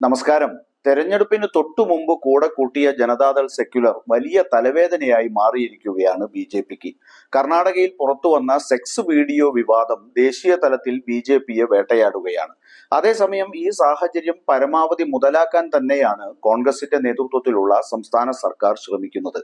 നമസ്കാരം. തെരഞ്ഞെടുപ്പിന് തൊട്ടു മുമ്പ് കൂടെ കൂട്ടിയ ജനതാദൾ സെക്യുലർ വലിയ തലവേദനയായി മാറിയിരിക്കുകയാണ് ബി.ജെ.പിക്ക്. കർണാടകയിൽ പുറത്തുവന്ന സെക്സ് വീഡിയോ വിവാദം ദേശീയ തലത്തിൽ ബി.ജെ.പിയെ വേട്ടയാടുകയാണ്. അതേസമയം ഈ സാഹചര്യം പരമാവധി മുതലാക്കാൻ തന്നെയാണ് കോൺഗ്രസിന്റെ നേതൃത്വത്തിലുള്ള സംസ്ഥാന സർക്കാർ ശ്രമിക്കുന്നത്.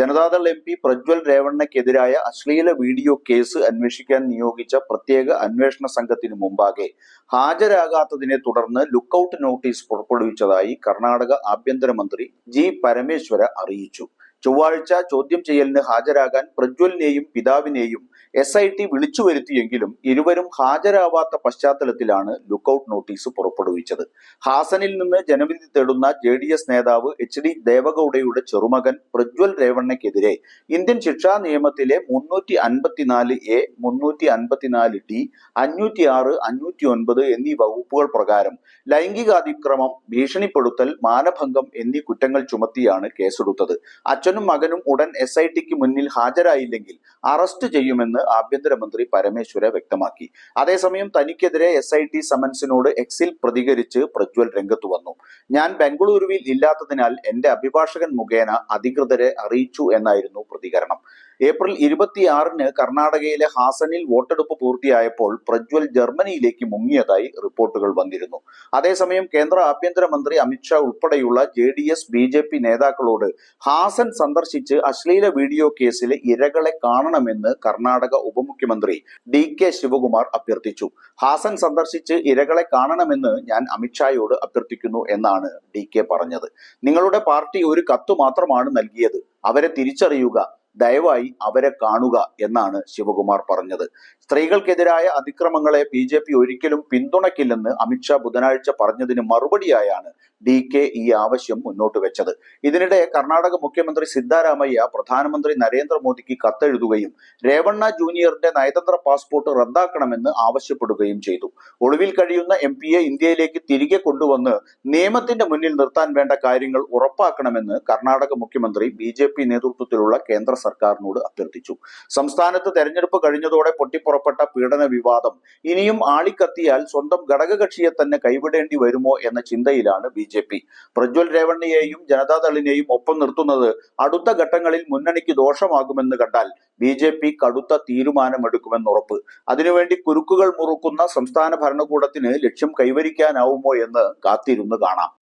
ജനതാദൾ എം.പി പ്രജ്വൽ രേവണ്ണയ്ക്കെതിരായ അശ്ലീല വീഡിയോ കേസ് അന്വേഷിക്കാൻ നിയോഗിച്ച പ്രത്യേക അന്വേഷണ സംഘത്തിനു മുമ്പാകെ ഹാജരാകാത്തതിനെ തുടർന്ന് ലുക്കൌട്ട് നോട്ടീസ് പുറപ്പെടുവിച്ചതായി കർണാടക ആഭ്യന്തരമന്ത്രി ജി പരമേശ്വര അറിയിച്ചു. ചൊവ്വാഴ്ച ചോദ്യം ചെയ്യലിന് ഹാജരാകാൻ പ്രജ്വലിനെയും പിതാവിനെയും SIT വിളിച്ചു വരുത്തിയെങ്കിലും ഇരുവരും ഹാജരാവാത്ത പശ്ചാത്തലത്തിലാണ് ലുക്കൌട്ട് നോട്ടീസ് പുറപ്പെടുവിച്ചത്. ഹാസനിൽ നിന്ന് ജനവിധി തേടുന്ന JDS നേതാവ് HD ദേവഗൌഡയുടെ ചെറുമകൻ പ്രജ്വൽ രേവണ്ണയ്ക്കെതിരെ ഇന്ത്യൻ ശിക്ഷാ നിയമത്തിലെ 354A, 354D, 506, 509 എന്നീ വകുപ്പുകൾ പ്രകാരം ലൈംഗികാതിക്രമം, ഭീഷണിപ്പെടുത്തൽ, മാനഭംഗം എന്നീ കുറ്റങ്ങൾ ചുമത്തിയാണ് കേസെടുത്തത്. അച്ഛനും മകനും ഉടൻ SITക്ക് മുന്നിൽ ഹാജരായില്ലെങ്കിൽ അറസ്റ്റ് ചെയ്യുമെന്ന് ആഭ്യന്തരമന്ത്രി പരമേശ്വര വ്യക്തമാക്കി. അതേസമയം തനിക്കെതിരെ SIT സമൻസിനോട് എക്സിൽ പ്രതികരിച്ച് പ്രജ്വൽ രംഗത്തു വന്നു. ഞാൻ ബംഗളൂരുവിൽ ഇല്ലാത്തതിനാൽ എന്റെ അഭിഭാഷകൻ മുഖേന അധികൃതരെ അറിയിച്ചു എന്നായിരുന്നു പ്രതികരണം. ഏപ്രിൽ 26-ന് കർണാടകയിലെ ഹാസനിൽ വോട്ടെടുപ്പ് പൂർത്തിയായപ്പോൾ പ്രജ്വൽ ജർമ്മനിയിലേക്ക് മുങ്ങിയതായി റിപ്പോർട്ടുകൾ വന്നിരുന്നു. അതേസമയം കേന്ദ്ര ആഭ്യന്തരമന്ത്രി അമിത്ഷാ ഉൾപ്പെടെയുള്ള JDS BJP നേതാക്കളോട് ഹാസൻ സന്ദർശിച്ച് അശ്ലീല വീഡിയോ കേസിലെ ഇരകളെ കാണണമെന്ന് കർണാടക ഉപമുഖ്യമന്ത്രി DK ശിവകുമാർ അഭ്യർത്ഥിച്ചു. ഹാസൻ സന്ദർശിച്ച് ഇരകളെ കാണണമെന്ന് ഞാൻ അമിത്ഷായോട് അഭ്യർത്ഥിക്കുന്നു എന്നാണ് DK പറഞ്ഞത്. നിങ്ങളുടെ പാർട്ടി ഒരു കത്ത് മാത്രമാണ് നൽകിയത്, അവരെ തിരിച്ചറിയുക, ദയവായി അവരെ കാണുക എന്നാണ് ശിവകുമാർ പറഞ്ഞത്. സ്ത്രീകൾക്കെതിരായ അതിക്രമങ്ങളെ BJP ഒരിക്കലും പിന്തുണയ്ക്കില്ലെന്ന് അമിത്ഷാ ബുധനാഴ്ച പറഞ്ഞതിന് മറുപടിയായാണ് DK ഈ ആവശ്യം മുന്നോട്ട് വെച്ചത്. ഇതിനിടെ കർണാടക മുഖ്യമന്ത്രി സിദ്ധാരാമയ്യ പ്രധാനമന്ത്രി നരേന്ദ്രമോദിക്ക് കത്തെഴുതുകയും രേവണ്ണ ജൂനിയറിന്റെ നയതന്ത്ര പാസ്പോർട്ട് റദ്ദാക്കണമെന്ന് ആവശ്യപ്പെടുകയും ചെയ്തു. ഒളിവിൽ കഴിയുന്ന MP-യെ ഇന്ത്യയിലേക്ക് തിരികെ കൊണ്ടുവന്ന് നിയമത്തിന്റെ മുന്നിൽ നിർത്താൻ വേണ്ട കാര്യങ്ങൾ ഉറപ്പാക്കണമെന്ന് കർണാടക മുഖ്യമന്ത്രി BJP നേതൃത്വത്തിലുള്ള കേന്ദ്ര സർക്കാരിനോട് അഭ്യർത്ഥിച്ചു. സംസ്ഥാനത്ത് തെരഞ്ഞെടുപ്പ് കഴിഞ്ഞതോടെ പൊട്ടിപ്പുറപ്പെട്ട പീഡന വിവാദം ഇനിയും ആളിക്കത്തിയാൽ സ്വന്തം ഘടകകക്ഷിയെ തന്നെ കൈവിടേണ്ടി വരുമോ എന്ന ചിന്തയിലാണ് BJP. പ്രജ്വൽ രേവണ്ണയെയും ജനതാദളിനെയും ഒപ്പം നിർത്തുന്നത് അടുത്ത ഘട്ടങ്ങളിൽ മുന്നണിക്ക് ദോഷമാകുമെന്ന് കണ്ടാൽ BJP കടുത്ത തീരുമാനമെടുക്കുമെന്നുറപ്പ്. അതിനുവേണ്ടി കുരുക്കുകൾ മുറുക്കുന്ന സംസ്ഥാന ഭരണകൂടത്തിന് ലക്ഷ്യം കൈവരിക്കാനാവുമോ എന്ന് കാത്തിരുന്ന് കാണാം.